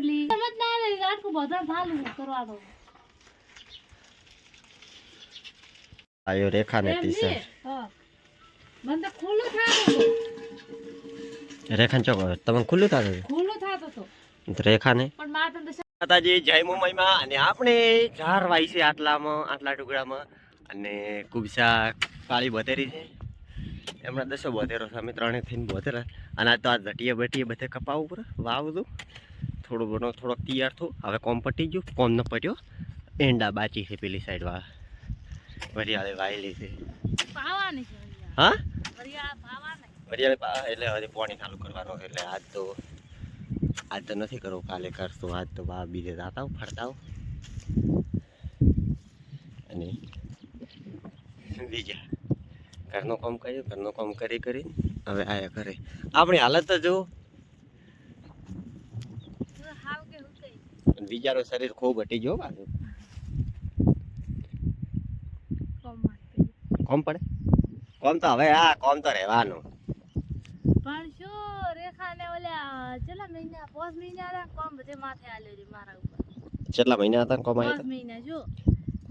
બાટલી સમજ ના રે આટલું બધા ચાલુ કરવા દો આયો રેખા ને ટી-શર્ટ હા મને ખુલ્લું થાતો રેખા ચોક તમને ખુલ્લું થાતો તો રેખા ને પણ માર તો માતાજી જય મુંબઈમાં અને આપણે 4 વાઈ છે આટલા ટુકડામાં અને કુબસા કાળી બોતેરી છે એમણા 10 બોતેરો છે અમે ત્રણે થઈને બોતેરા અને આ તો આ જટીએ બટીએ બધે કપાવું પર વાવતું થોડો ઘણો થોડોક તૈયાર થયું હવે કોમ પટી ગયું કોમ ન પટ્યો એંડા બાચી છે પેલી સાઈડ વાળા વરિયાળે વાયેલી છે પાવાની છે હા વરિયાળા પાવાને વરિયાળે એટલે હવે પાણી ચાલુ કરવાનું છે એટલે આજ તો નથી કરવું કાલે કરશું આજ તો બા બીજે જાતા ફરતા અને બીજા ઘરનું કામ કર્યું ઘરનું કામ કરી હવે આયા કરે આપણી હાલત તો જો હાવ કે હુતે બીજાનું શરીર ખૂબ હટી ગયો બાજુ કોમ પડે કોમ તો હવે કોમ તો રહેવાનું પણ શું રેખા ને ઓલા કેટલા મહિના 5 મહિના કોમ બધે માથે આલ્યો રે મારા ઉપર કેટલા મહિના હતા કોમ 5 આવ્યા મહિના જો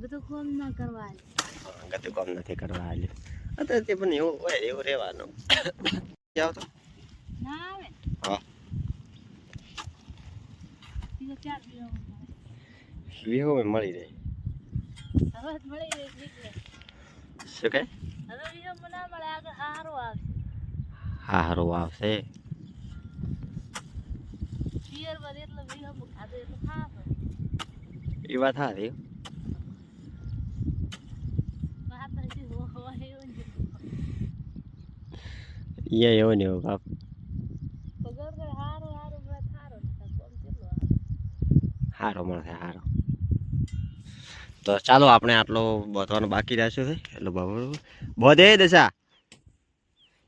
બધું કોમ ના કરવા આલ્યો ગતું કામ નથી કરવા હાલ્યું અત્યારે તે પણ એવું હોય એવું રહેવાનું જાવ તો ના આવે હા બીજો 4 દિવસ વિહો મળી જાય હવે મળી રહી નીકળે શું કે હવે બીજો મના મળે આગળ હારો આવશે હારો આવશે પિયર પર એટલો વિહો ખાધો એટલો ખાતો એ વાત સારી વાત હજી હોય એવું જ એવું ને એવું બાપ પગાર કરે હારો મને થારો ને કોમ કેટલો હારો મળશે હારો તો ચાલો આપણે આટલો બોધવાનો બાકી રાખ્યો છે એટલે બરોબર બોધે દશા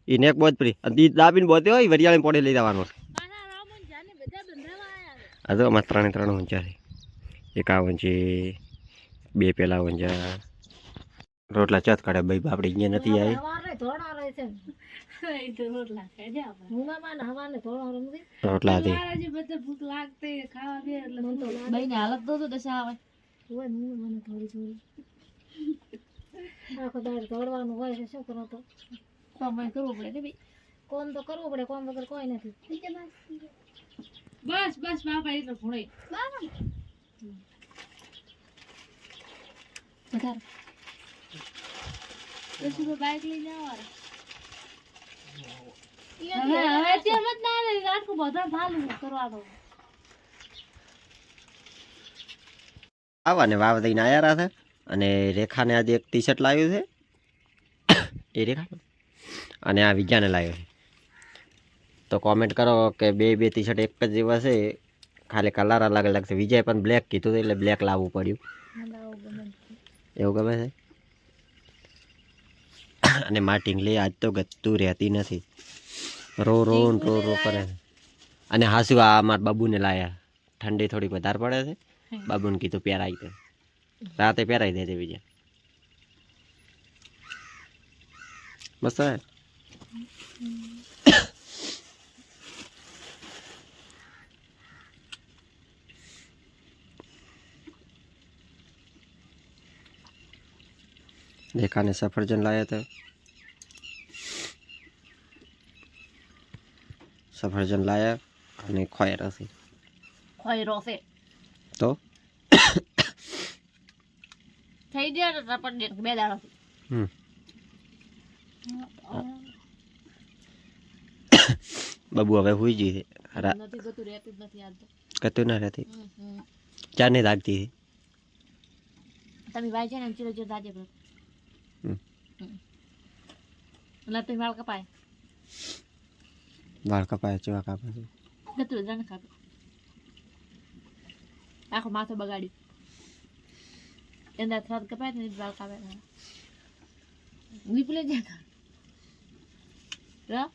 ઈ નેક બોધ પડી અને દી દાબીને બોધે હોય વરિયાળી પોડે લઈ જવાનો પાછા રામન જાને બધા બંધાવા આયા આ તો અમારે ત્રણ ઊંચા છે એક આ ઊંચી બે પેલા ઊંચા રોટલા ચત કાઢે ભાઈ આપણે અહીંયા નથી આવી હવારે ધોળા રહે છે એ તો રોટલા ખાય છે આપણે મુંગામાં હવારે ધોળા રમતી રોટલા હતી મારા જે બધે ભૂખ લાગતી ખાવા દે એટલે મને તો બઈને હાલત તો દશા આવે હોય મને થોડી આખો દાડ ધોળવાનું હોય છે શું કરો તો કોમ કરવું પડે ને કોમ તો કરવું પડે કોમ વગર કોઈ નથી બસ બાપા એટલો ભણે વધારે પછી બાઈક લઈને આવવાના હવે તેમ જ ના રે આટલું બધા ચાલુ કરવા દો આવવા ને વાવ દઈને આવ્યા રહ્યા છે અને રેખાને આજે એક ટી-શર્ટ લાવ્યું છે એ રેખા અને આ વિજ્ઞાને લાવ્યો છે તો કોમેન્ટ કરો કે બે ટી-શર્ટ એક જ જેવા છે ખાલી કલર અલગ અલગ છે વિજય પણ બ્લેક કીધું હતું એટલે બ્લેક લાવવું પડ્યું એવું ગમે છે અને માર્ટિંગ લે આજ તો ગતું રહેતી નથી રો કરે અને હાસુ આ મારા બાબુને લાયા ઠંડી થોડીક વધારે પડે છે બાબુને કીધું પહેરાઈ દે રાતે પહેરાઈ દેજે બીજા મસ્ત હે રેખાને સફરજન લાયા હતા સફરજન લાયા અને ખોયરા છે તો થઈ ગયા રપટ દે બે દાડો બાબુ હવે હુઈ જઈ નથી ગતું રહેતી જ નથી આજ તો કતું ના રહેતી ચાને લાગતી તમે ભાઈ છે ને ચીરો ચીરો દાજે બરો એટલે તમે વાળ કપાય ચેવા કાપે છે ગતું જાને ખાતો આખો માથો બગાડ્યું એના થર કપાય ને વાળ કાપે વિપુલે જાય રા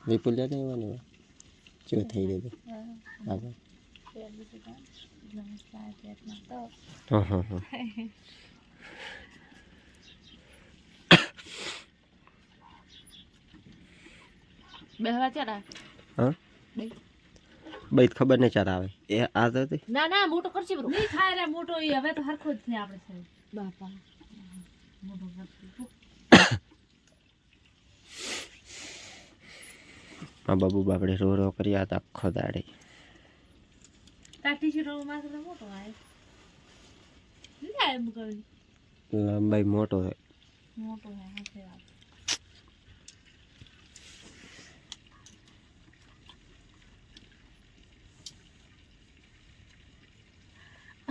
વિપુલ જાય ને ચો થઈ ગયો આગળ બેહવા ચાલા હા બઈ ખબર નહીં ચાર આવે એ આ તો હતી. ના ના મોટો કરશે બ્રો નહીં થાય રે મોટો ઈ હવે તો હરખો જ છે આપણે સાહેબ બાપા મોટો કરશું. આ બાબુ બાપડે રો રો કર્યા હતા આખો દાડે. તાર ટી-શર્ટ નો માથે તો મોટો આવે લે એમ કરી લંબાઈ મોટો છે. મોટો હે હાથે વાત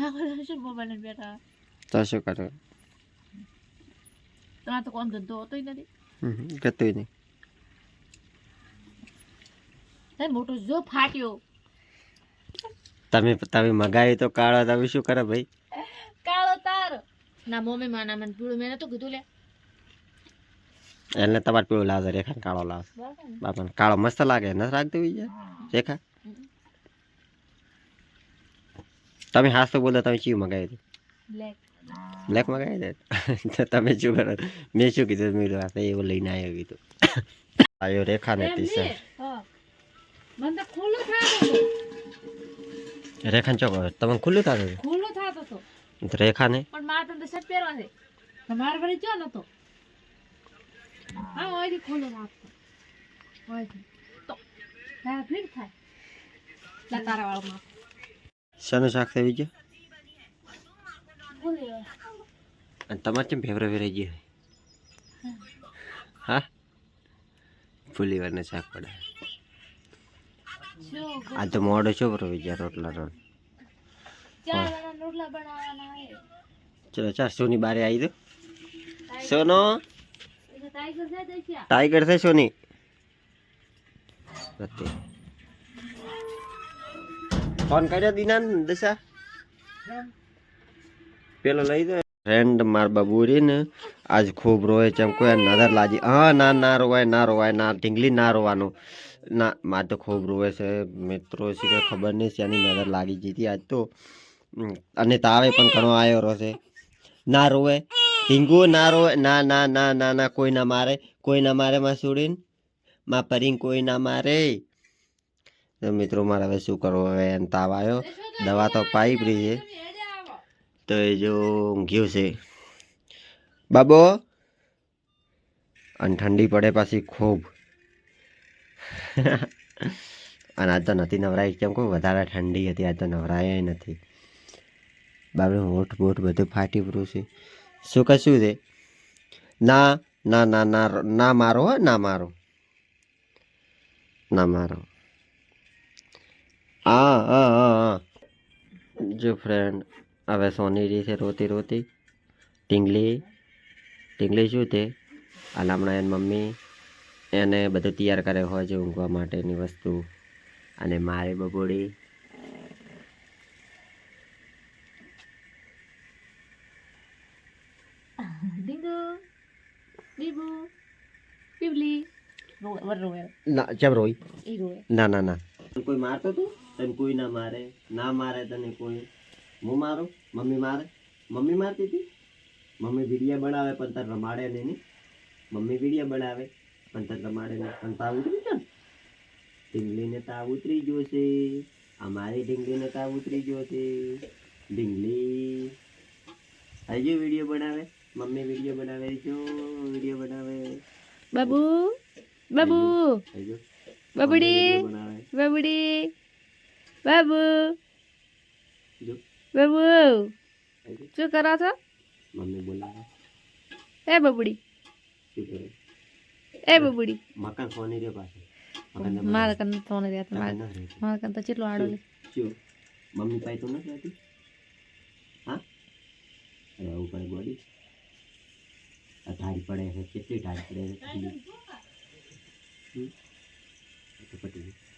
આ શું મોબાઈલ બેઠા તો શું કરે તમારે તો કોમ ધંધો હોતોય નથી કતું નહીં. હે મોટો જો ફાટ્યો તમે મગાવી તો કાળો તમે શું કરે ભાઈ. કાળો તાર ના મમ્મી માના મને પીળું મેં નતું કીધું લે એને તમારે પેલું લાવશે રેખા કાળો લાવશે. બરાબર ને? બાપા કાળો મસ્ત લાગે ન રાખતી હોય રેખા. તમે હાસ તો બોલો તમે ચીવ મગાવી હતી બ્લેક બ્લેક મગાવી દે તો તમે શું કરો મેં શું કીધું મેં એવું લઈને આવ્યો કીધું આવ્યો રેખા ને એમ ટી નહીં. હા મને તો ખુલ્લો થાતો હતો રેખા ચોક તમે ખુલ્લું થતું ખુલ્લો થાતો હતો હતું રેખા ને પણ મારે તો શર્ટ પહેરવા છે તમારે વળી જો નતો હા ઓયથી ખુલ્લો રાખતો ઓયથી તો હા ફીટ થાય લા તારા વાળમાં શાનું શાક થઈ ગયું ખુલ્લી હોય અને તમારે કેમ ફેવરે વેરાઈ ગયું હા ફૂલી વારને શાક પડે શું આ તો મોડો છો બરો વિચાર રોટલા રોડ ચાર જણા રોટલા બનાવવાના હોય ચલો ચાર સોની બારે આવી દો સોનો એટલે ટાઈગર છે દેખ્યા ટાઈગર છે સોની ફોન કર્યો દીના દશા પેલો લઈ દો ફ્રેન્ડ માર બાબુ રે ને આજ ખૂબ રોય ચમ કોઈ નજર લાજી હા ના ના રોવાય ના ઢીંગલી ના રોવાનું ના માર તો ખૂબ રોવે છે મિત્રો છે કે ખબર નહીં શેની નજર લાગી જતી આજ તો અને તાવે પણ ઘણો આવ્યો રહેશે ના રોવે ઢીંગુ ના રોવે ના ના ના ના ના કોઈ ના મારે માં સુડીન માં પરીંગ કોઈ ના મારે. તો મિત્રો મારે હવે શું કરવું હવે એને તાવ આવ્યો દવા તો પાઈ પડી છે તો એ જો ઊંઘ્યું છે બાબો અને ઠંડી પડે પાછી ખૂબ અને આજ તો નથી નવરાય કેમ કહું વધારે ઠંડી હતી આજ તો નવરાય નથી બાબરે હોઠ બોઠ બધું ફાટી પડ્યું છે શું કશું છે ના ના ના ના ના મારો હો ના મારો ના મારો હા હા હા હા જો ફ્રેન્ડ હવે સોની રહી છે રોતી રોતી ટીંગલી શું તે હાલ હમણાં એની મમ્મી એને બધું તૈયાર કરે હોય છે ઊંઘવા માટેની વસ્તુ અને મારી બબોડી ડીંગુ બીબુ પીબલી રોવે ના ચમ રોઈ ઈ રોવે ના ના ના કોઈ મારતો તું તને કોઈ ના મારે તને કોઈ હું મારું મમ્મી મારતી હતી મમ્મી વિડીયા બનાવે પણ તને રમાડે નહીં મમ્મી વિડીયા બનાવે પણ તને રમાડે નહીં પણ તાવ ઉતરી ગયો ઢીંગલીને તાવ ઉતરી ગયો છે અમારી ઢીંગલીને તાવ ઉતરી ગયો છે ઢીંગલી હજુ વિડીયો બનાવે મમ્મી વિડીયો બનાવે જો વિડીયો બનાવે બાબુ બાબુ હજુ બાબુડી બનાવે બાબુડી બાબુ જો બાબુ હજુ શું કરો છો મમ્મી બોલાવે એ બબુડી શું કરે એ બબુડી મકાન ફોની રે પાસે મારા કન ફોન રહ્યા મકાન ન રહે મારા કન તો કેટલો આડો લે શું મમ્મી પાસે તો નથી રહેતી હા અરે આવું કરે બોડી આ ઢાળી પડે છે કેટલી ઢાળી પડે છે તો પટી ગઈ